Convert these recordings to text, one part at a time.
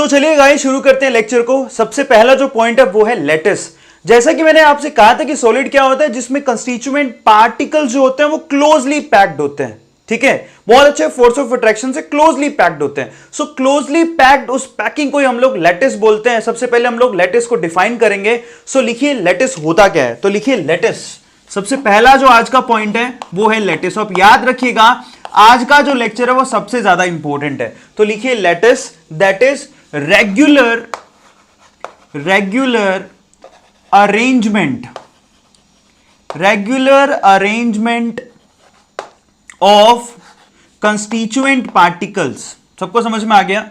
चलिए गाइस शुरू करते हैं लेक्चर को। सबसे पहला जो पॉइंट है वो है लैटिस। जैसा कि मैंने आपसे कहा था कि सॉलिड क्या होता है, जिसमें कंस्टिट्यूएंट पार्टिकल्स जो होते हैं वो क्लोजली पैक्ड होते हैं। ठीक है, बहुत अच्छे फोर्स ऑफ अट्रैक्शन से क्लोजली पैक्ड होते हैं। सो क्लोजली पैक्ड उस पैकिंग को ही हम लोग लैटिस बोलते हैं। सबसे पहले हम लोग लैटिस को डिफाइन करेंगे। सो लिखिए लैटिस होता क्या है, तो लिखिए लैटिस। सबसे पहला जो आज का पॉइंट है वो है लैटिस। आप याद रखिएगा आज का जो लेक्चर है वो सबसे ज्यादा इंपॉर्टेंट है। तो लिखिए lattice, that is regular arrangement of constituent particles. सबको समझ में आ गया?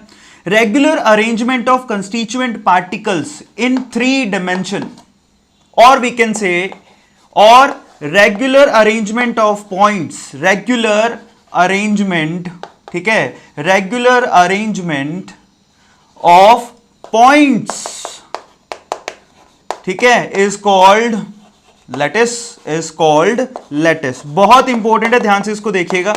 Regular arrangement of constituent particles in 3 dimension, और वी कैन से और regular arrangement of points, regular arrangement, ठीक है, रेगुलर अरेंजमेंट ऑफ पॉइंट्स, ठीक है, is called lattice, is called lattice. बहुत इंपॉर्टेंट है, ध्यान से इसको देखिएगा।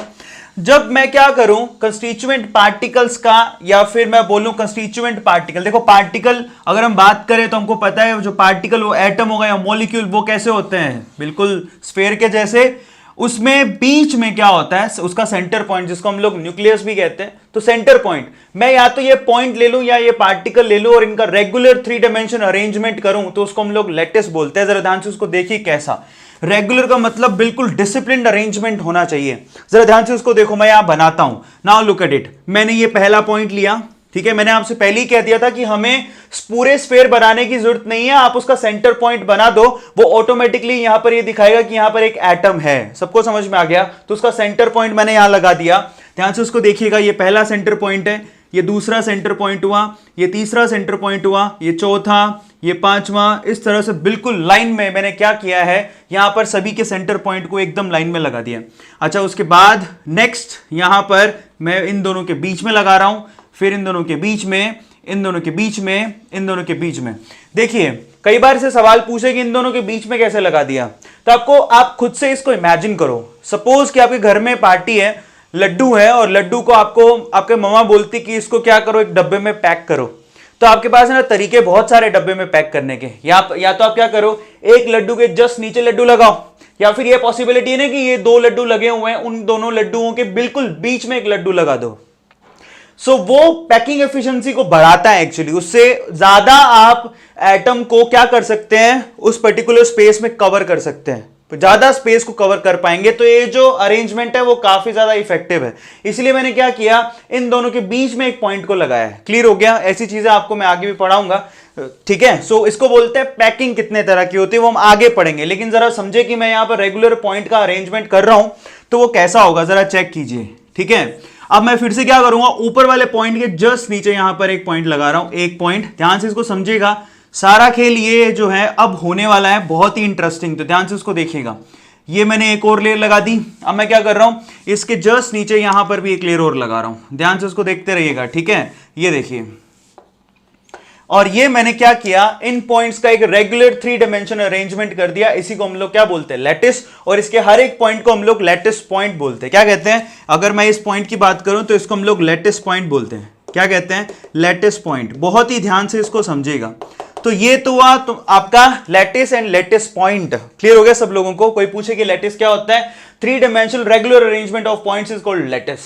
जब मैं क्या करूं कंस्टिट्यूएंट पार्टिकल्स का, या फिर मैं बोलूं कंस्टिट्यूएंट पार्टिकल, देखो पार्टिकल अगर हम बात करें तो हमको पता है जो पार्टिकल वो एटम होगा या मॉलिक्यूल, वो कैसे होते हैं, बिल्कुल स्फेयर के जैसे। उसमें बीच में क्या होता है, उसका सेंटर पॉइंट, जिसको हम लोग न्यूक्लियस भी कहते हैं। तो सेंटर पॉइंट, मैं या तो ये पॉइंट ले लूं या ये पार्टिकल ले लूं और इनका रेगुलर 3 डायमेंशन अरेंजमेंट करूं, तो उसको हम लोग लैटिस बोलते हैं। जरा ध्यान से उसको देखिए कैसा। रेगुलर का मतलब बिल्कुल डिसिप्लिन्ड अरेंजमेंट होना चाहिए। जरा ध्यान से उसको देखो, मैं यहां बनाता हूं। Now look at it. मैंने ये पहला पॉइंट लिया, ठीक है। मैंने आपसे पहले ही कह दिया था कि हमें पूरे स्फेयर बनाने की जरूरत नहीं है, आप उसका सेंटर पॉइंट बना दो, वो ऑटोमेटिकली यहां पर ये दिखाएगा कि यहां पर एक एटम है। सबको समझ में आ गया? तो उसका सेंटर पॉइंट मैंने यहां लगा दिया। ध्यान से उसको देखिएगा, ये पहला सेंटर पॉइंट है, ये दूसरा सेंटर पॉइंट हुआ, ये तीसरा सेंटर पॉइंट हुआ, ये चौथा, ये पांचवा। इस तरह से बिल्कुल लाइन में मैंने क्या किया है, यहां पर सभी के सेंटर पॉइंट को एकदम लाइन में लगा दिया। अच्छा, उसके बाद नेक्स्ट यहां पर मैं इन दोनों के बीच में लगा रहा हूं, फिर इन दोनों के बीच में, इन दोनों के बीच में, इन दोनों के बीच में। देखिए कई बार से सवाल पूछे कि इन दोनों के बीच में कैसे लगा दिया, तो आप खुद से इसको इमेजिन करो। सपोज कि आपके घर में पार्टी है, लड्डू है, और लड्डू को आपको आपके मम्मा बोलती कि इसको क्या करो, एक डब्बे में पैक करो। तो आपके पास है ना तरीके बहुत सारे डब्बे में पैक करने के। या तो आप क्या करो, एक लड्डू के जस्ट नीचे लड्डू लगाओ, या फिर ये पॉसिबिलिटी है ना कि ये 2 लड्डू लगे हुए हैं, उन दोनों लड्डुओं के बिल्कुल बीच में एक लड्डू लगा दो। सो वो पैकिंग एफिशिएंसी को बढ़ाता है एक्चुअली। उससे ज्यादा आप एटम को क्या कर सकते हैं, उस पर्टिकुलर स्पेस में कवर कर सकते हैं, ज्यादा स्पेस को कवर कर पाएंगे। तो ये जो अरेंजमेंट है वो काफी ज्यादा इफेक्टिव है। इसलिए मैंने क्या किया, इन दोनों के बीच में एक पॉइंट को लगाया है। क्लियर हो गया? ऐसी चीजें आपको मैं आगे भी पढ़ाऊंगा, ठीक है। सो इसको बोलते हैं पैकिंग कितने तरह की होती है, वो हम आगे पढ़ेंगे। लेकिन जरा समझे कि मैं यहां पर रेगुलर पॉइंट का अरेंजमेंट कर रहा हूं तो वो कैसा होगा, जरा चेक कीजिए, ठीक है। अब मैं फिर से क्या करूंगा, ऊपर वाले पॉइंट के जस्ट नीचे यहां पर एक पॉइंट लगा रहा हूं, एक पॉइंट। ध्यान से इसको समझिएगा, सारा खेल ये जो है अब होने वाला है बहुत ही इंटरेस्टिंग। तो ध्यान से इसको देखिएगा, ये मैंने एक और लेयर लगा दी। अब मैं क्या कर रहा हूं, इसके जस्ट नीचे यहां पर भी एक लेयर और लगा रहा हूं। ध्यान से इसको देखते रहिएगा, ठीक है। ये देखिए, और ये मैंने क्या किया, इन पॉइंट्स का एक रेगुलर 3 डायमेंशन अरेंजमेंट कर दिया। इसी को हम लोग क्या बोलते हैं, लैटिस। और इसके हर एक पॉइंट को हम लोग लैटिस पॉइंट बोलते हैं। क्या कहते हैं, अगर मैं इस पॉइंट की बात करूं तो इसको हम लोग लैटिस पॉइंट बोलते हैं। क्या कहते हैं, लैटिस पॉइंट। बहुत ही ध्यान से इसको समझिएगा। तो ये तो हुआ तो आपका lattice and lattice point. Clear हो गया सब लोगों को? कोई पूछे कि लैटिस क्या होता है, 3 dimensional regular arrangement of points is called lattice,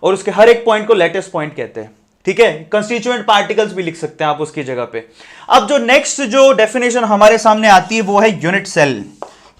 और उसके हर एक पॉइंट को लैटिस पॉइंट कहते हैं, ठीक है। कंस्टिट्यूएंट पार्टिकल्स भी लिख सकते हैं आप उसकी जगह पे। अब जो नेक्स्ट जो डेफिनेशन हमारे सामने आती है वो है यूनिट सेल,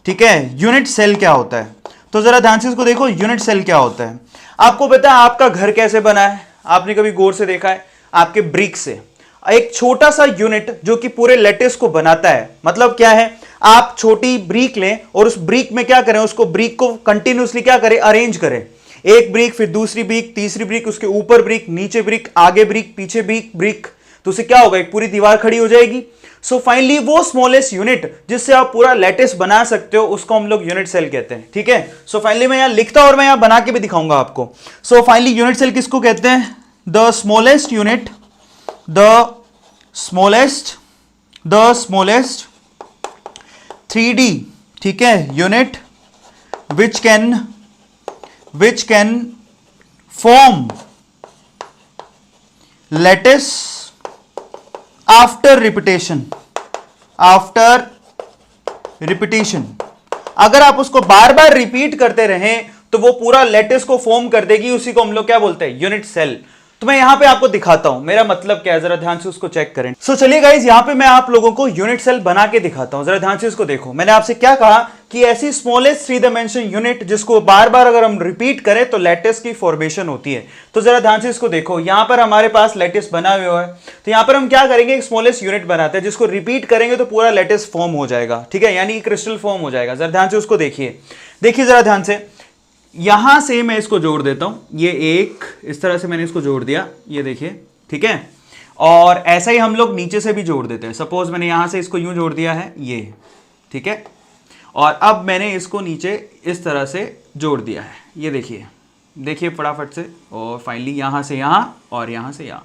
ठीक है। यूनिट सेल क्या होता है, तो जरा ध्यान से इसको देखो, यूनिट सेल क्या होता है। आपको पता है आपका घर कैसे बना है, आपने कभी गौर से देखा है, आपके ब्रिक से। एक छोटा सा यूनिट जो कि पूरे लैटिस को बनाता है। मतलब क्या है, आप छोटी ब्रिक लें और उस ब्रिक में क्या करें, उसको ब्रिक को कंटिन्यूसली क्या करें, अरेंज करें। एक ब्रिक, फिर दूसरी ब्रिक, तीसरी ब्रिक, उसके ऊपर ब्रिक, नीचे ब्रिक, आगे ब्रिक, पीछे ब्रिक, तो उससे क्या होगा, एक पूरी दीवार खड़ी हो जाएगी। सो फाइनली वो स्मॉलेस्ट यूनिट जिससे आप पूरा लैटिस बना सकते हो उसको हम लोग यूनिट सेल कहते हैं, ठीक है। सो फाइनली मैं यहां लिखता और मैं यहां बना के भी दिखाऊंगा आपको। सो फाइनली यूनिट सेल किसको कहते हैं, the smallest unit, the smallest 3D, ठीक है, unit which can form lattice after repetition, after repetition अगर आप उसको बार बार रिपीट करते रहें तो वो पूरा लैटिस को फॉर्म कर देगी, उसी को हम लोग क्या बोलते हैं, यूनिट सेल। तो मैं यहां पे आपको दिखाता हूं मेरा मतलब क्या है, जरा ध्यान से उसको चेक करें। सो चलिए गाइस, यहां पे मैं आप लोगों को यूनिट सेल बना के दिखाता हूं, जरा ध्यान से इसको देखो। मैंने आपसे क्या कहा कि ऐसी स्मॉलेस्ट थ्री डायमेंशन यूनिट जिसको बार बार अगर हम रिपीट करें तो लैटिस की फॉर्मेशन होती है। तो जरा ध्यान से इसको देखो, यहां पर हमारे पास लैटिस बना हुआ है, तो यहां पर हम क्या करेंगे, एक स्मॉलेस्ट यूनिट बनाते हैं जिसको रिपीट करेंगे तो पूरा लैटिस फॉर्म हो जाएगा, ठीक है, यानी क्रिस्टल फॉर्म हो जाएगा। जरा ध्यान से उसको देखिए, देखिए जरा ध्यान से, यहां से मैं इसको जोड़ देता हूं, ये एक इस तरह से मैंने इसको जोड़ दिया, ये देखिए, ठीक है। और ऐसा ही हम लोग नीचे से भी जोड़ देते हैं। सपोज मैंने यहां से इसको यूं जोड़ दिया है, ये, ठीक है, और अब मैंने इसको नीचे इस तरह से जोड़ दिया है, ये देखिए, देखिए फटाफट से, और फाइनली यहां से यहां और यहां से यहां।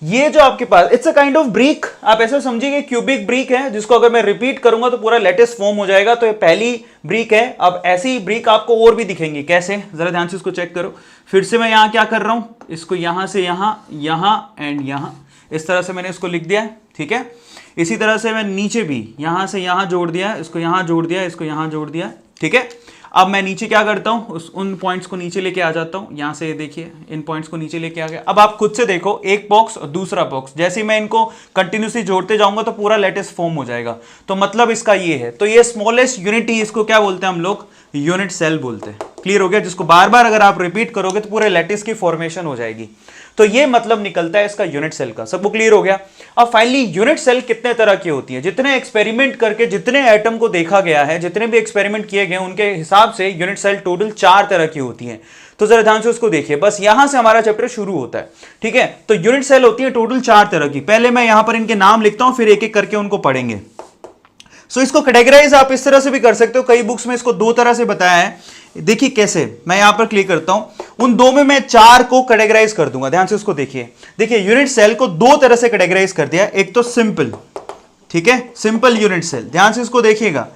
ये जो आपके पास, it's a kind of brick, आप ऐसा समझिए क्यूबिक ब्रिक है जिसको अगर मैं रिपीट करूंगा तो पूरा लैटिस फॉर्म हो जाएगा। तो ये पहली ब्रिक है। अब ऐसी ब्रिक आपको और भी दिखेंगी, कैसे, जरा ध्यान से इसको चेक करो। फिर से मैं यहां क्या कर रहा हूं, इसको यहां से यहां, यहां एंड यहां, इस तरह से मैंने इसको लिख दिया, ठीक है। इसी तरह से मैं नीचे भी यहां से यहां जोड़ दिया, इसको यहां जोड़ दिया, इसको यहां जोड़ दिया, ठीक है। अब मैं नीचे क्या करता हूं, उन पॉइंट्स को नीचे लेके आ जाता हूं, यहां से देखिए इन पॉइंट्स को नीचे लेके आ गया। अब आप खुद से देखो, एक बॉक्स और दूसरा बॉक्स, जैसे ही मैं इनको कंटिन्यूसली जोड़ते जाऊंगा तो पूरा लैटिस फॉर्म हो जाएगा। तो मतलब इसका ये है, तो ये स्मॉलेस्ट यूनिटी, इसको क्या बोलते हैं हम लोग, यूनिट सेल बोलते हैं। क्लियर हो गया, जिसको बार बार अगर आप रिपीट करोगे तो पूरे लैटिस की फॉर्मेशन हो जाएगी। तो ये मतलब निकलता है इसका यूनिट सेल का। सबको क्लियर हो गया। अब फाइनली यूनिट सेल कितने तरह की होती है, जितने एक्सपेरिमेंट करके जितने एटम को देखा गया है, जितने भी एक्सपेरिमेंट किए गए उनके हिसाब से यूनिट सेल टोटल 4 तरह की होती है। तो जरा ध्यान से उसको देखिए, बस यहां से हमारा चैप्टर शुरू होता है, ठीक है। तो यूनिट सेल होती है टोटल 4 तरह की। पहले मैं यहां पर इनके नाम लिखता हूं, फिर एक एक करके उनको पढ़ेंगे। सो इसको कैटेगराइज आप इस तरह से भी कर सकते हो, कई बुक्स में इसको 2 तरह से बताया है। देखिए कैसे, मैं यहां पर क्लिक करता हूं, उन 2 में मैं 4 को कैटेगराइज कर दूंगा। ध्यान से उसको देखिए, देखिए यूनिट सेल को 2 तरह से कैटेगराइज कर दिया। एक तो सिंपल, ठीक है, सिंपल यूनिट सेल, ध्यान से इसको देखिएगा,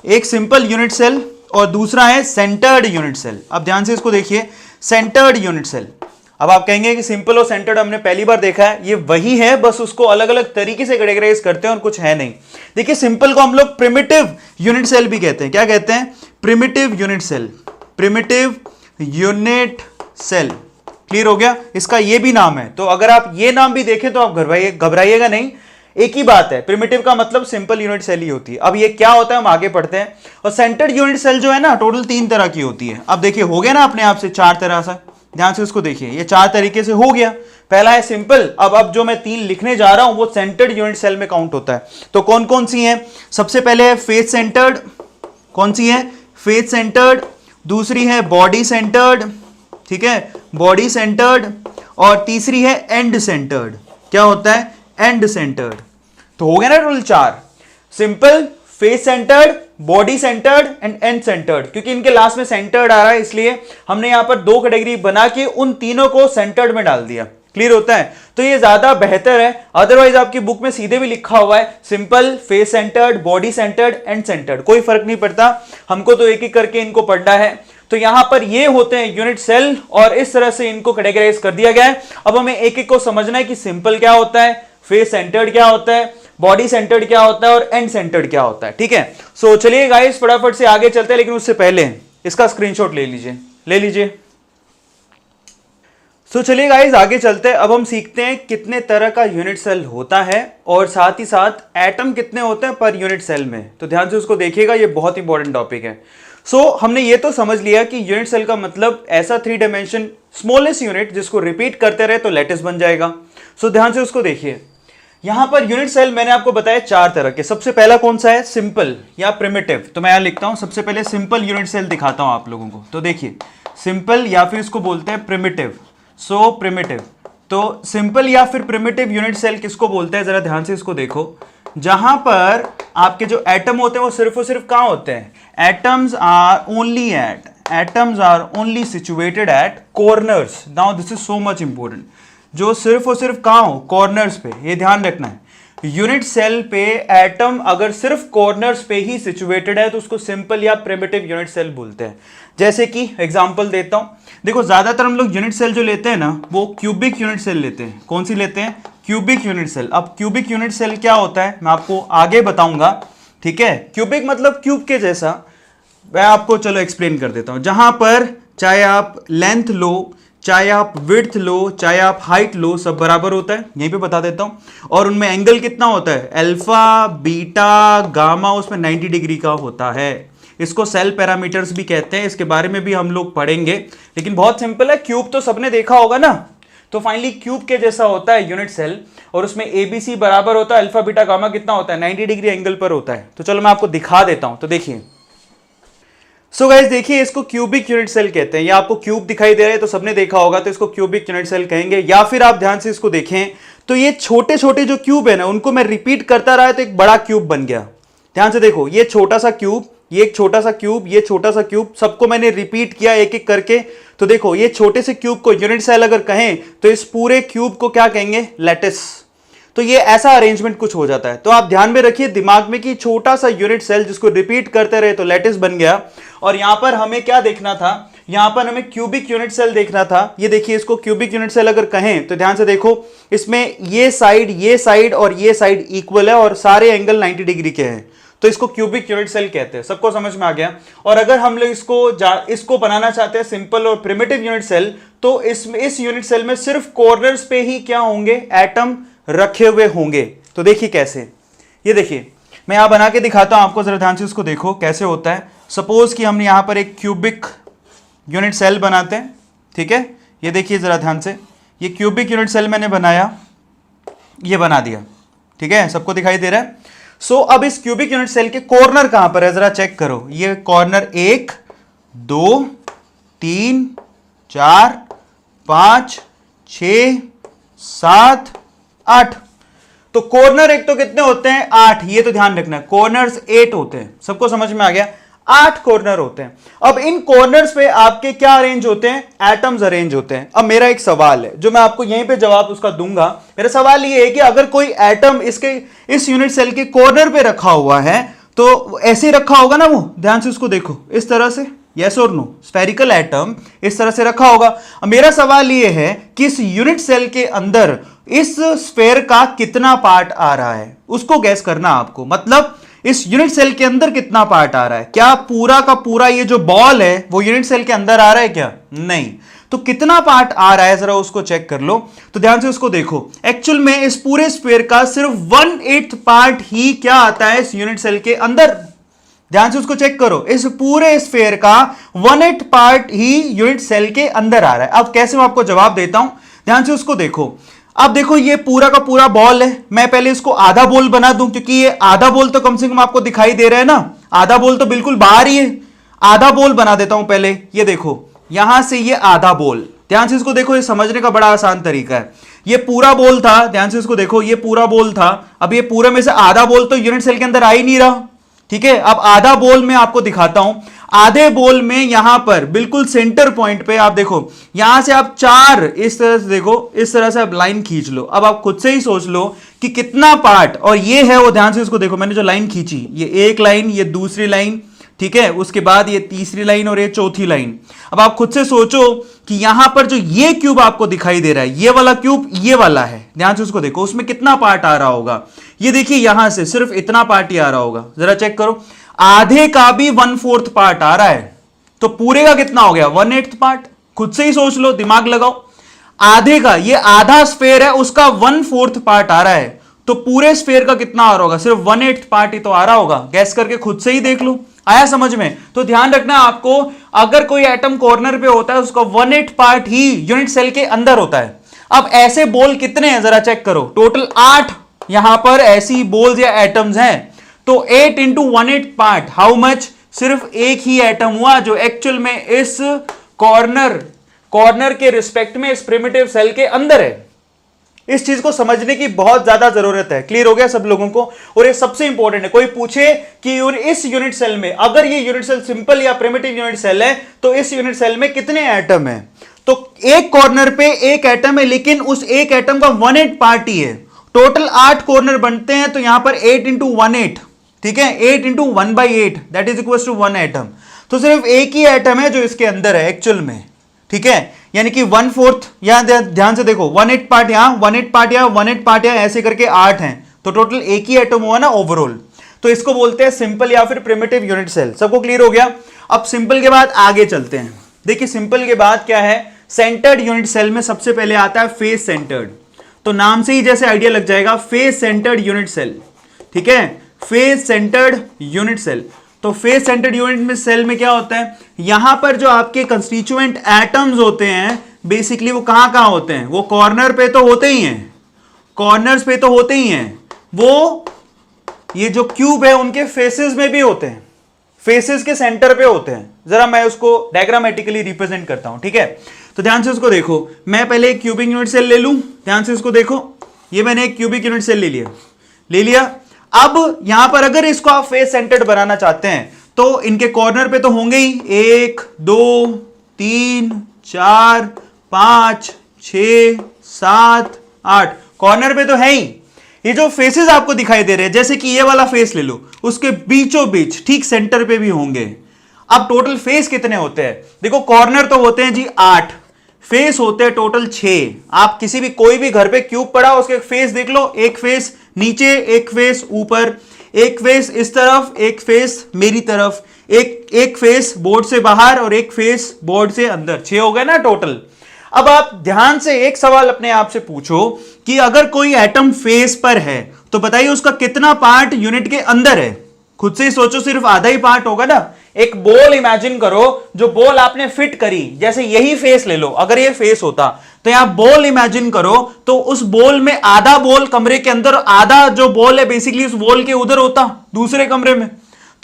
एक सिंपल यूनिट सेल और दूसरा है सेंटर्ड यूनिट सेल। अब ध्यान से इसको देखिए, सेंटर्ड यूनिट सेल। अब आप कहेंगे कि सिंपल और सेंटर्ड हमने पहली बार देखा है, ये वही है, बस उसको अलग अलग तरीके से कैटेगराइज करते हैं और कुछ है नहीं। देखिए सिंपल को हम लोग प्रिमिटिव यूनिट सेल भी कहते हैं। क्या कहते हैं, primitive unit cell, primitive unit cell. Clear हो गया, इसका ये भी नाम है। तो अगर आप ये नाम भी देखें तो आप घबराइएगा नहीं, एक ही बात है, प्रिमिटिव का मतलब सिंपल यूनिट सेल ही होती है। अब ये क्या होता है हम आगे पढ़ते हैं। और सेंटर्ड यूनिट सेल जो है ना, टोटल 3 तरह की होती है। अब देखिए हो गया ना अपने आप से 4 तरह से। ध्यान से उसको देखिए, ये 4 तरीके से हो गया। पहला है सिंपल, अब जो मैं 3 लिखने जा रहा हूं वो सेंटर्ड यूनिट सेल में काउंट होता है। तो कौन कौन सी है, सबसे पहले है फेस सेंटर्ड, कौन सी है, फेस सेंटर्ड। दूसरी है बॉडी सेंटर्ड, ठीक है, बॉडी सेंटर्ड। और तीसरी है एंड सेंटर्ड। क्या होता है, एंड सेंटर्ड। तो हो गया ना total 4, simple, face centred, body centred and and centred. क्योंकि इनके लास्ट में सेंटर्ड आ रहा है इसलिए हमने यहां पर 2 कैटेगरी बना के उन तीनों को सेंटर्ड में डाल दिया। क्लियर होता है, तो ये ज्यादा बेहतर है। अदरवाइज आपकी बुक में सीधे भी लिखा हुआ है simple, face centred, body centred, and centred, कोई फर्क नहीं पड़ता, हमको तो एक एक करके इनको पढ़ना है। तो यहां पर ये होते हैं यूनिट सेल और इस तरह से इनको कैटेगराइज कर दिया गया है। अब हमें एक एक को समझना है कि सिंपल क्या होता है, फेस सेंटर्ड क्या होता है, बॉडी सेंटर्ड क्या होता है और एंड सेंटर्ड क्या होता है, ठीक है। सो चलिए गाइस फटाफट से आगे चलते हैं, लेकिन उससे पहले इसका स्क्रीनशॉट ले लीजिए। सो चलिए गाइस आगे चलते हैं। अब हम सीखते हैं कितने तरह का यूनिट सेल होता है और साथ ही साथ एटम कितने होते हैं पर यूनिट सेल में। तो ध्यान से उसको देखिएगा, ये बहुत इंपॉर्टेंट टॉपिक है। सो हमने ये तो समझ लिया कि यूनिट सेल का मतलब ऐसा 3 डायमेंशन स्मॉलेस्ट यूनिट जिसको रिपीट करते रहे तो लैटिस बन जाएगा। सो ध्यान से उसको देखिए, यहां पर यूनिट सेल मैंने आपको बताया 4 तरह के। सबसे पहला कौन सा है, सिंपल या प्रिमिटिव। तो मैं यहां लिखता हूं, सबसे पहले सिंपल यूनिट सेल दिखाता हूं आप लोगों को। तो देखिए सिंपल या फिर इसको बोलते हैं प्रिमिटिव। सो प्रिमिटिव, तो सिंपल या फिर प्रिमिटिव यूनिट सेल किसको बोलते हैं, जरा ध्यान से इसको देखो। जहां पर आपके जो एटम होते हैं वो सिर्फ और सिर्फ कहां होते हैं, atoms are only situated at corners. Now this is so much important, जो सिर्फ और सिर्फ कहां हो, कॉर्नर्स पे, ये ध्यान रखना है। यूनिट सेल पे एटम अगर सिर्फ कॉर्नर्स पे ही सिचुएटेड है तो उसको सिंपल या प्रिमिटिव यूनिट सेल बोलते हैं। जैसे कि एग्जांपल देता हूं, देखो ज्यादातर हम लोग यूनिट सेल जो लेते हैं ना वो क्यूबिक यूनिट सेल लेते हैं। कौन सी लेते हैं? Cubic unit cell. अब क्यूबिक यूनिट सेल क्या होता है मैं आपको आगे बताऊंगा, ठीक है। क्यूबिक मतलब क्यूब के जैसा, मैं आपको चलो एक्सप्लेन कर देता हूं। जहां पर चाहे आप लेंथ लो, चाहे आप विड्थ लो, चाहे आप हाइट लो, सब बराबर होता है, यहीं पे बता देता हूं। और उनमें एंगल कितना होता है? अल्फा, बीटा, गामा, उसमें 90 डिग्री का होता है। इसको सेल पैरामीटर्स भी कहते हैं, इसके बारे में भी हम लोग पढ़ेंगे, लेकिन बहुत सिंपल है। क्यूब तो सबने देखा होगा ना, तो फाइनली क्यूब के जैसा होता है यूनिट सेल, और उसमें एबीसी बराबर होता है, अल्फा बीटा गामा कितना होता है? 90 डिग्री एंगल पर होता है। तो चलो मैं आपको दिखा देता हूं, तो देखिए। सो गाइस देखिए, इसको क्यूबिक यूनिट सेल कहते हैं। या आपको क्यूब दिखाई दे रहा है तो सबने देखा होगा, तो इसको क्यूबिक यूनिट सेल कहेंगे। या फिर आप ध्यान से इसको देखें तो ये छोटे छोटे जो क्यूब है ना, उनको मैं रिपीट करता रहा तो एक बड़ा क्यूब बन गया। ध्यान से देखो, ये छोटा सा क्यूब, ये एक छोटा सा क्यूब, ये छोटा सा क्यूब, सबको मैंने रिपीट किया एक एक करके। तो देखो, ये छोटे से क्यूब को यूनिट सेल अगर कहें तो इस पूरे क्यूब को क्या कहेंगे? लैटिस। तो ये ऐसा अरेंजमेंट कुछ हो जाता है। तो आप ध्यान में रखिए दिमाग में कि छोटा सा यूनिट सेल जिसको रिपीट करते रहे तो लैटिस बन गया। और यहां पर हमें क्या देखना था? यहां पर हमें क्यूबिक यूनिट सेल देखना था। ये देखिए, इसको क्यूबिक यूनिट सेल अगर कहें तो ध्यान से देखो, इसमें ये साइड और ये साइड इक्वल है और सारे एंगल 90 डिग्री के हैं, तो इसको क्यूबिक यूनिट सेल कहते हैं। सबको समझ में आ गया? और अगर हम लोग इसको बनाना चाहते हैं सिंपल और प्रिमिटिव यूनिट सेल, तो इस यूनिट सेल में सिर्फ कॉर्नर्स पे ही क्या होंगे? एटम रखे हुए होंगे। तो देखिए कैसे, ये देखिए मैं यहां बना के दिखाता हूं आपको, जरा ध्यान से इसको देखो कैसे होता है। सपोज कि हमने यहां पर एक क्यूबिक यूनिट सेल बनाते हैं, ठीक है। ये देखिए जरा ध्यान से, ये क्यूबिक यूनिट सेल मैंने बनाया, ये बना दिया, ठीक है, सबको दिखाई दे रहा है। सो अब इस क्यूबिक यूनिट सेल के कॉर्नर कहां पर है जरा चेक करो। ये कॉर्नर 1 2 3 4 5 6 7 8। तो कॉर्नर एक तो कितने होते हैं? 8। ये तो ध्यान रखना, कॉर्नर्स 8 होते हैं। सबको समझ में आ गया? 8 कॉर्नर होते हैं। अब इन कॉर्नर्स पे आपके क्या अरेंज होते हैं? एटम्स अरेंज होते हैं। अब मेरा एक सवाल है जो मैं आपको यहीं पे जवाब उसका दूंगा। मेरा सवाल ये है कि अगर कोई एटम इस यूनिट सेल के कॉर्नर पे रखा हुआ है तो ऐसे रखा होगा ना वो, ध्यान से उसको देखो, इस तरह से, यस और नो, स्फेरिकल एटम इस तरह से रखा होगा। अब मेरा सवाल ये है कि इस यूनिट सेल के अंदर इस स्फेयर का कितना पार्ट आ रहा है, उसको गैस करना आपको। मतलब इस यूनिट सेल के अंदर कितना पार्ट आ रहा है? क्या पूरा का पूरा ये जो बॉल है वो यूनिट सेल के अंदर आ रहा है क्या? नहीं। तो कितना पार्ट आ रहा है जरा उसको चेक कर लो। तो ध्यान से उसको देखो, एक्चुअल में इस पूरे स्फीयर का सिर्फ 1/8 पार्ट ही क्या आता है इस यूनिट सेल के अंदर। ध्यान से उसको चेक करो, इस पूरे स्फीयर का 1/8 पार्ट ही यूनिट सेल के अंदर आ रहा है। अब कैसे मैं आपको जवाब देता हूं, ध्यान से उसको देखो। अब देखो ये पूरा का पूरा बॉल है, मैं पहले इसको आधा बॉल बना दूं, क्योंकि ये आधा बॉल तो कम से कम आपको दिखाई दे रहा है ना, आधा बॉल तो बिल्कुल बाहर ही है। आधा बॉल बना देता हूं पहले, ये देखो यहां से ये आधा बॉल, ध्यान से इसको देखो, ये समझने का बड़ा आसान तरीका है। ये पूरा बॉल था, ध्यान से इसको देखो, ये पूरा बॉल था। अब ये पूरे में से आधा बॉल तो यूनिट सेल के अंदर आ ही नहीं रहा, ठीक है। अब आधा बॉल में आपको दिखाता हूं, आधे बॉल में यहां पर बिल्कुल सेंटर पॉइंट पे आप देखो, यहां से आप 4 इस तरह से देखो, इस तरह से आप लाइन खींच लो। अब आप खुद से ही सोच लो कि कितना पार्ट, और ये है वो, ध्यान से इसको देखो, मैंने जो लाइन खींची, ये एक लाइन, ये दूसरी लाइन, ठीक है, उसके बाद ये तीसरी लाइन और ये चौथी लाइन। अब आप खुद से सोचो कि यहां पर जो ये क्यूब आपको दिखाई दे रहा है, ये वाला क्यूब ये वाला है, ध्यान से उसको देखो, उसमें कितना पार्ट आ रहा होगा। ये देखिए यहां से सिर्फ इतना पार्ट ही आ रहा होगा, जरा चेक करो, आधे का भी 1/4 पार्ट आ रहा है, तो पूरे का कितना हो गया? 1/8 पार्ट। खुद से ही सोच लो, दिमाग लगाओ, आधे का, ये आधा स्फेयर है, उसका 1/4 पार्ट आ रहा है, तो पूरे स्फेयर का कितना आ रहा होगा? सिर्फ 1/8 पार्ट ही तो आ रहा होगा। गैस करके खुद से ही देख लो, आया समझ में? तो ध्यान रखना आपको, अगर कोई एटम कॉर्नर पे होता है उसका 1/8 पार्ट ही यूनिट सेल के अंदर होता है। अब ऐसे बोल कितने हैं जरा चेक करो, टोटल 8 यहां पर ऐसी बोल्स या एटम्स हैं, तो 8 × 1/8 पार्ट, हाउ मच? सिर्फ एक ही एटम हुआ जो एक्चुअल में इस कॉर्नर के रिस्पेक्ट में इस प्रिमिटिव सेल के अंदर है। इस चीज को समझने की बहुत ज्यादा जरूरत है। क्लियर हो गया सब लोगों को? और ये सबसे इंपॉर्टेंट है, कोई पूछे कि इस यूनिट सेल में, अगर ये यूनिट सेल सिंपल या प्रिमिटिव यूनिट सेल है, तो इस यूनिट सेल में कितने एटम है? तो एक कॉर्नर पे एक एटम है, लेकिन उस एक एटम का 1/8 पार्ट ही है। टोटल 8 कॉर्नर बनते हैं, तो यहां पर 8 × 1/8, ठीक है, 8 × 1/8 that is equal to 1 atom. तो सिर्फ एक ही एटम है जो इसके अंदर है एक्चुअल में, ठीक है, यानी कि 1/4, यहां ध्यान से देखो 1/8 पार्ट यहां, 1/8 पार्ट यहां, 1/8 पार्ट यहां, ऐसे करके 8 हैं, तो टोटल एक ही एटम हुआ ना ओवरऑल। तो इसको बोलते हैं सिंपल या फिर प्रिमिटिव यूनिट सेल। सबको क्लियर हो गया? अब सिंपल के बाद आगे चलते हैं। देखिए सिंपल के बाद क्या है, सेंटर्ड यूनिट सेल में सबसे पहले आता है फेस सेंटर्ड। तो नाम से ही जैसे आइडिया लग जाएगा, फेस सेंटर्ड यूनिट सेल, ठीक है, फेस सेंटर्ड यूनिट सेल। तो फेस सेंटर्ड यूनिट में सेल में क्या होता है, यहां पर जो आपके कंस्टिट्यूएंट एटम्स होते हैं बेसिकली वो कहां कहां होते हैं, वो कॉर्नर पे तो होते ही हैं, कॉर्नर्स पे तो होते ही हैं, वो ये जो क्यूब है उनके फेसेस में भी होते हैं, फेसेस के सेंटर पे होते हैं। जरा मैं उसको डायग्रामेटिकली रिप्रेजेंट करता हूं, ठीक है। तो ध्यान से उसको देखो, मैं पहले एक क्यूबिक यूनिट सेल ले लूं, ध्यान से इसको देखो, ये मैंने एक क्यूबिक यूनिट सेल ले लिया। अब यहां पर अगर इसको आप फेस सेंटर्ड बनाना चाहते हैं तो इनके कॉर्नर पे तो होंगे ही, 1 2 3 4 5 6 7 8 कॉर्नर पे तो है ही। ये जो फेसेस आपको दिखाई दे रहे हैं, जैसे कि ये वाला फेस ले लो, उसके बीचों बीच ठीक सेंटर पे भी होंगे। अब टोटल फेस कितने होते हैं, देखो कॉर्नर तो होते हैं जी 8, फेस होते हैं टोटल 6। आप किसी भी कोई भी घर पे क्यूब पड़ा उसके फेस देख लो, एक फेस नीचे, एक फेस ऊपर, एक फेस इस तरफ, एक फेस मेरी तरफ, एक फेस बोर्ड से बाहर और एक फेस बोर्ड से अंदर, 6 हो गए ना टोटल। अब आप ध्यान से एक सवाल अपने आप से पूछो कि अगर कोई एटम फेस पर है तो बताइए उसका कितना पार्ट यूनिट के अंदर है। खुद से ही सोचो, सिर्फ आधा ही पार्ट होगा ना। एक बॉल इमेजिन करो, जो बॉल आपने फिट करी, जैसे यही फेस ले लो, अगर ये फेस होता तो यहां बॉल इमेजिन करो, तो उस बॉल में आधा बॉल कमरे के अंदर, आधा जो बॉल है बेसिकली उस बॉल के उधर होता दूसरे कमरे में,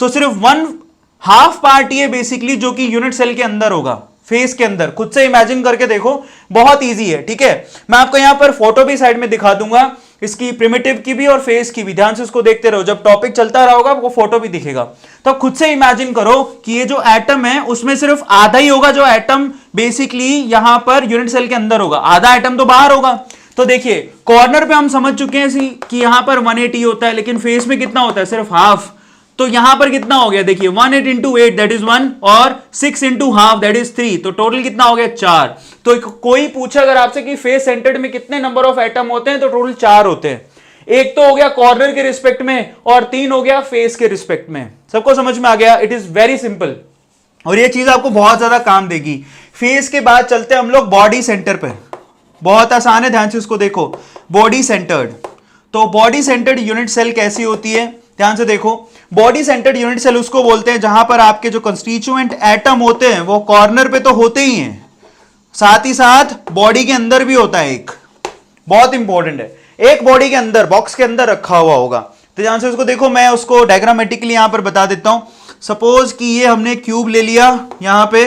तो सिर्फ 1/2 पार्ट ये बेसिकली जो कि यूनिट सेल के अंदर होगा, फेस के अंदर। खुद से इमेजिन करके देखो, बहुत इजी है, ठीक है। मैं आपको यहां पर फोटो भी साइड में दिखा दूंगा, इसकी प्रिमिटिव की भी और फेस की भी, ध्यान से उसको देखते रहो, जब टॉपिक चलता रहा होगा आपको फोटो भी दिखेगा। तो खुद से इमेजिन करो कि ये जो एटम है उसमें सिर्फ आधा ही होगा जो एटम बेसिकली यहां पर यूनिट सेल के अंदर होगा, आधा एटम तो बाहर होगा। तो देखिए कॉर्नर पे हम समझ चुके हैं कि यहां पर 180 होता है, लेकिन फेस में कितना होता है, सिर्फ हाफ। तो यहां पर कितना हो गया, देखिए 1/8 into 8 दैट इज 1 और 6 into हाफ दैट इज 3, तो टोटल कितना हो गया 4। तो कोई पूछा अगर आपसे कि फेस सेंटर्ड में कितने नंबर ऑफ एटम होते हैं, तो टोटल 4 होते हैं। एक तो हो गया कॉर्नर के रिस्पेक्ट में और 3 हो गया फेस के रिस्पेक्ट में। सबको समझ में आ गया? इट इज वेरी सिंपल और ये चीज आपको बहुत ज्यादा काम देगी। फेस के बाद चलते हैं हम लोग बॉडी सेंटर पे, बहुत आसान है, ध्यान से इसको देखो। बॉडी सेंटर्ड, तो बॉडी सेंटर्ड यूनिट सेल कैसी होती है, ध्यान से देखो। बॉडी सेंटर्ड यूनिट सेल उसको बोलते हैं जहां पर आपके जो कंस्टिट्यूएंट एटम होते हैं वो कॉर्नर पे तो होते ही हैं, साथ ही साथ बॉडी के अंदर भी होता है एक, बहुत इंपॉर्टेंट है, एक बॉडी के अंदर बॉक्स के अंदर रखा हुआ होगा। तो ध्यान से उसको देखो, मैं उसको डायग्रामेटिकली यहां पर बता देता हूं। सपोज कि ये हमने क्यूब ले लिया, यहां पे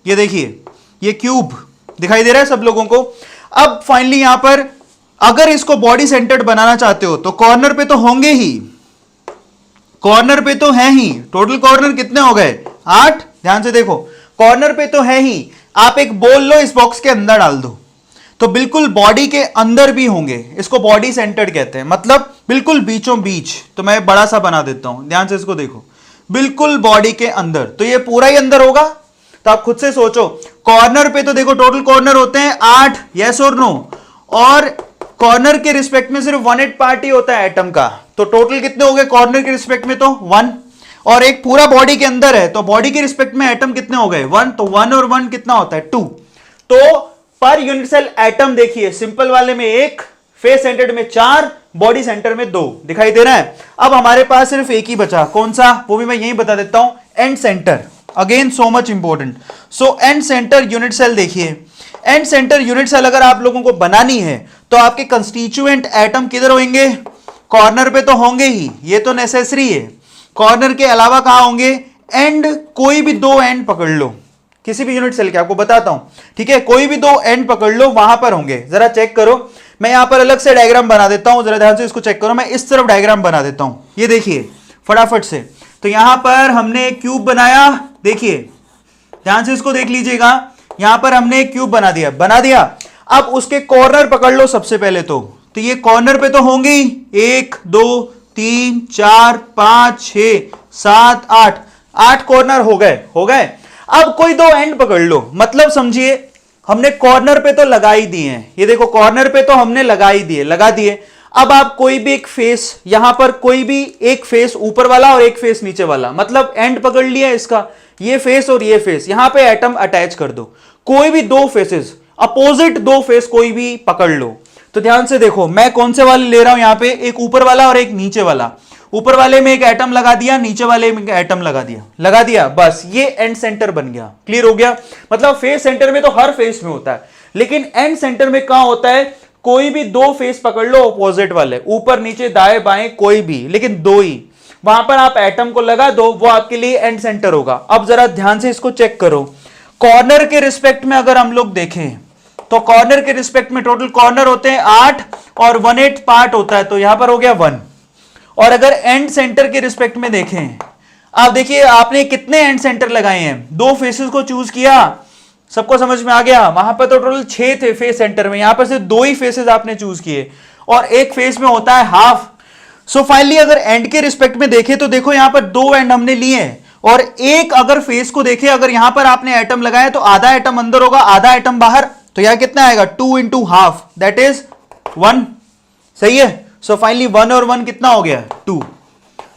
ये देखिए ये क्यूब दिखाई दे रहा है सब लोगों को। अब फाइनली यहां पर अगर इसको बॉडी सेंटर्ड बनाना चाहते हो तो कॉर्नर पे तो होंगे ही, कॉर्नर पे तो है ही। टोटल कॉर्नर कितने हो गए 8, ध्यान से देखो कॉर्नर पे तो है ही। आप एक बॉल लो, इस बॉक्स के अंदर डाल दो, तो बिल्कुल बॉडी के अंदर भी होंगे, इसको बॉडी सेंटर्ड कहते हैं, मतलब बिल्कुल बीचों बीच। तो मैं बड़ा सा बना देता हूं, ध्यान से इसको देखो, बिल्कुल बॉडी के अंदर, तो ये पूरा ही अंदर होगा। तो आप खुद से सोचो, कॉर्नर पे तो देखो टोटल कॉर्नर होते हैं 8, यस और नो, और कॉर्नर के रिस्पेक्ट में सिर्फ 1/8 पार्ट ही होता है एटम का, तो टोटल कितने हो गए कॉर्नर के रिस्पेक्ट में, तो 1, और एक पूरा बॉडी के अंदर है तो बॉडी के रिस्पेक्ट में एटम कितने हो गए 1, तो 1 और 1 कितना होता है 2। तो पर यूनिट सेल एटम देखिए, सिंपल वाले में 1, फेस सेंटर्ड में 4, बॉडी सेंटर में 2, दिखाई दे रहा है। अब हमारे पास सिर्फ एक ही बचा, कौन सा, वो भी मैं यही बता देता हूं, end centre. Again so much important. So end centre unit cell देखिए, एंड सेंटर यूनिट सेल अगर आप लोगों को बनानी है तो आपके कंस्टिट्यूएंट एटम किधर होंगे, कॉर्नर पे तो होंगे ही, ये तो नेसेसरी है। कॉर्नर के अलावा कहां होंगे, एंड, कोई भी 2 एंड पकड़ लो किसी भी यूनिट सेल के, आपको बताता हूं, ठीक है, कोई भी 2 एंड पकड़ लो, वहां पर होंगे। जरा चेक करो, मैं यहां पर अलग से डायग्राम बना देता हूं, जरा ध्यान से इसको चेक करो। मैं इस तरफ डायग्राम बना देता हूं, ये देखिए फटाफट से। तो यहां पर हमने एक क्यूब बनाया, देखिए ध्यान से इसको देख लीजिएगा, यहां पर हमने एक क्यूब बना दिया। अब उसके कॉर्नर पकड़ लो सबसे पहले, तो ये कॉर्नर पे तो होंगे ही, 1 2 3 4 5 6 7 8 कॉर्नर हो गए। अब कोई 2 एंड पकड़ लो, मतलब समझिए हमने कॉर्नर पे तो लगा ही दिए हैं, ये देखो कॉर्नर पे तो हमने लगा दिए। अब आप कोई भी एक फेस, यहां पर कोई भी एक फेस ऊपर वाला और एक फेस नीचे वाला, मतलब एंड पकड़ लिया इसका, ये फेस और ये फेस, यहां पे एटम अटैच कर दो। कोई भी दो फेसेस, अपोजिट दो फेस कोई भी पकड़ लो। तो ध्यान से देखो मैं कौन से वाले ले रहा हूं, यहां पे एक ऊपर वाला और एक नीचे वाला। ऊपर वाले में एक एटम लगा दिया, नीचे वाले में एक एटम लगा दिया, बस ये एंड सेंटर बन गया। क्लियर हो गया? मतलब फेस सेंटर में तो हर फेस में होता है, लेकिन एंड सेंटर में कहां होता है? कोई भी दो फेस पकड़ लो अपोजिट वाले, ऊपर नीचे दाएं बाएं कोई भी, लेकिन दो ही, वहां पर आप एटम को लगा दो, वो आपके लिए एंड सेंटर होगा। अब जरा ध्यान से इसको चेक करो। कॉर्नर के रिस्पेक्ट में अगर हम लोग देखें तो कॉर्नर के रिस्पेक्ट में टोटल कॉर्नर होते हैं 8 और 1/8 पार्ट होता है, तो यहां पर हो गया 1। और अगर एंड सेंटर के रिस्पेक्ट में देखें, आप देखिए आपने कितने एंड सेंटर लगाए हैं, दो फेसेस को चूज किया, सबको समझ में आ गया? वहां पर तो टोटल 6 थे फेस सेंटर में, यहां पर सिर्फ 2 ही फेसेस आपने चूज किए, और एक फेस में होता है हाफ। सो फाइनली अगर एंड के रिस्पेक्ट में देखें तो देखो यहां पर 2 एंड हमने लिए हैं, और एक अगर फेस को देखें, अगर यहां पर आपने एटम लगाया तो आधा एटम अंदर होगा, आधा एटम बाहर, तो यहां कितना आएगा? 2 इंटू हाफ, दैट इज 1। सही है? सो फाइनली 1 और 1 कितना हो गया? 2।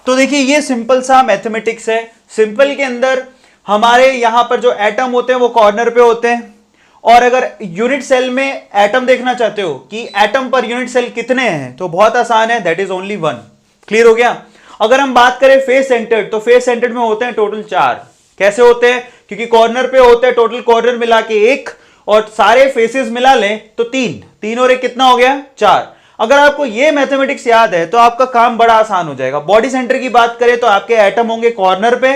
तो देखिए ये सिंपल सा मैथमेटिक्स है। सिंपल के अंदर हमारे यहां पर जो एटम होते हैं वो कॉर्नर पे होते हैं, और अगर यूनिट सेल में एटम देखना चाहते हो कि एटम पर यूनिट सेल कितने हैं, तो बहुत आसान है, दैट इज ओनली 1। क्लियर हो गया? अगर हम बात करें फेस सेंटर्ड, तो फेस सेंटर्ड में होते हैं टोटल 4। कैसे होते हैं? क्योंकि कॉर्नर पे होते हैं, टोटल कॉर्नर मिला के 1, और सारे फेसेस मिला लें तो 3 और 1 कितना हो गया? 4। अगर आपको ये मैथमेटिक्स याद है तो आपका काम बड़ा आसान हो जाएगा। बॉडी सेंटर की बात करें तो आपके एटम होंगे कॉर्नर पे,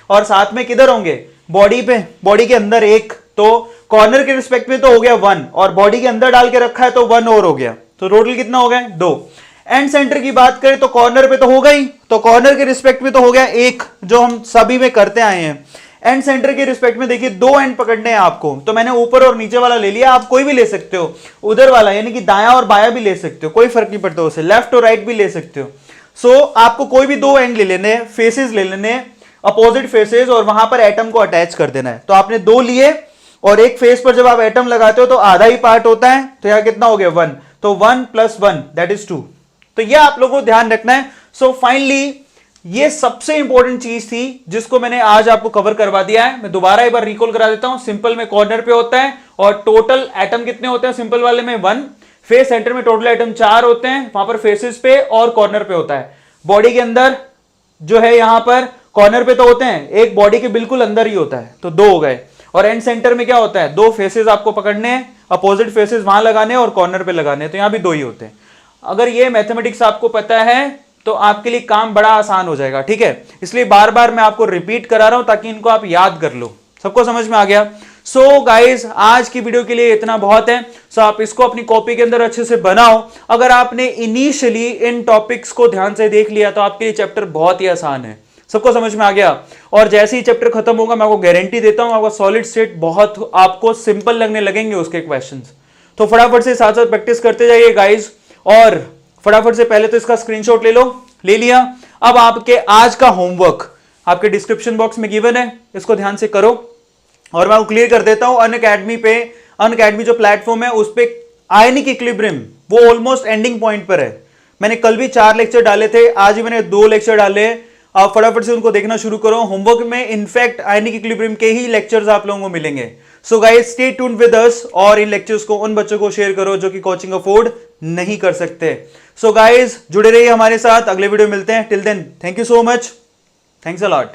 और साथ में किधर होंगे? बॉडी पे, बॉडी के अंदर 1, तो कॉर्नर के रिस्पेक्ट में तो हो गया 1, और बॉडी के अंदर डाल के रखा है तो 1 और हो गया, तो टोटल कितना हो गया? 2। एंड सेंटर की बात करें तो कॉर्नर पे तो होगा ही, तो कॉर्नर के रिस्पेक्ट में तो हो गया 1, जो हम सभी में करते आए हैं। एंड सेंटर के रिस्पेक्ट में देखिए 2 एंड पकड़ने हैं आपको, तो मैंने ऊपर और नीचे वाला ले लिया, आप कोई भी ले सकते हो, उधर वाला यानी कि दाया और बाया भी ले सकते हो, कोई फर्क नहीं पड़ता उसे, लेफ्ट और राइट भी ले सकते हो। सो आपको कोई भी 2 एंड ले लेने, फेसेस ले लेने, अपोजिट फेसेस, और वहां पर एटम को अटैच कर देना है। तो आपने 2 लिए, और एक फेस पर जब आप एटम लगाते हो तो आधा ही पार्ट होता है, तो यहां कितना हो गया? 1। तो 1 + 1 दैट इज 2। तो यह आप लोगों को ध्यान रखना है। सो फाइनली ये सबसे इंपॉर्टेंट चीज थी जिसको मैंने आज आपको कवर करवा दिया है। मैं दोबारा एक बार रिकॉल करा देता हूं। सिंपल में कॉर्नर पे होता है, और टोटल एटम कितने होते हैं? सिंपल वाले में 1। फेस सेंटर में टोटल एटम 4 होते हैं, वहां पर फेसेस पे और कॉर्नर पे होता है। बॉडी के अंदर जो है यहां पर कॉर्नर पे तो होते हैं, एक बॉडी के बिल्कुल अंदर ही होता है, तो 2 हो गए। और एंड सेंटर में क्या होता है? 2 फेसेस आपको पकड़ने हैं, अपोजिट फेसेस वहां लगाने और कॉर्नर पे लगाने, तो यहां भी 2 ही होते हैं। अगर ये मैथमेटिक्स आपको पता है तो आपके लिए काम बड़ा आसान हो जाएगा, ठीक है? इसलिए बार बार मैं आपको रिपीट करा रहा हूं ताकि इनको आप याद कर लो। सबको समझ में आ गया? सो गाइज आज की वीडियो के लिए इतना बहुत है। सो आप इसको अपनी कॉपी के अंदर अच्छे से बनाओ। अगर आपने इनिशियली इन टॉपिक्स को ध्यान से देख लिया तो आपके लिए चैप्टर बहुत ही आसान है। सबको समझ में आ गया? और जैसे ही चैप्टर खत्म होगा मैं आपको गारंटी देता हूं आपका सॉलिड स्टेट बहुत आपको सिंपल लगने लगेंगे उसके क्वेश्चंस। तो फटाफट से साथ साथ प्रैक्टिस करते जाइए गाइज, और फटाफट से पहले तो इसका स्क्रीनशॉट ले लो। ले लिया? अब आपके आज का होमवर्क आपके डिस्क्रिप्शन बॉक्स में गिवन है, इसको ध्यान से करो। और मैं क्लियर कर देता हूं, अनअकैडमी पे, अनअकैडमी जो प्लेटफॉर्म है उस पे आयनिक इक्विलिब्रियम वो ऑलमोस्ट एंडिंग पॉइंट पर है। मैंने कल भी 4 लेक्चर डाले थे, आज भी मैंने 2 लेक्चर डाले। आप फटाफट से उनको देखना शुरू करो। होमवर्क में इनफैक्ट आयनिक इक्विलिब्रियम के ही लेक्चर्स आप लोगों को मिलेंगे। So guys stay tuned with us, और इन लेक्चर्स को उन बच्चों को शेयर करो जो कि कोचिंग अफोर्ड नहीं कर सकते। सो गाइस जुड़े रहिए हमारे साथ, अगले वीडियो मिलते हैं। Till then thank you so much, thanks a lot.